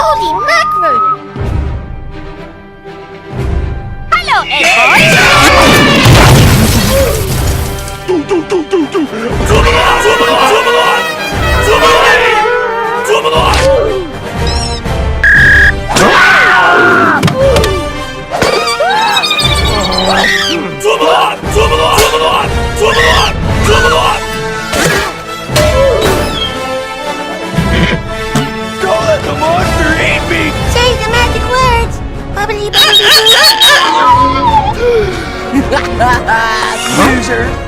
Holy mackerel! Hello, Don't let the monster eat me! Say the magic words! Bubbly, bubbly, Loser!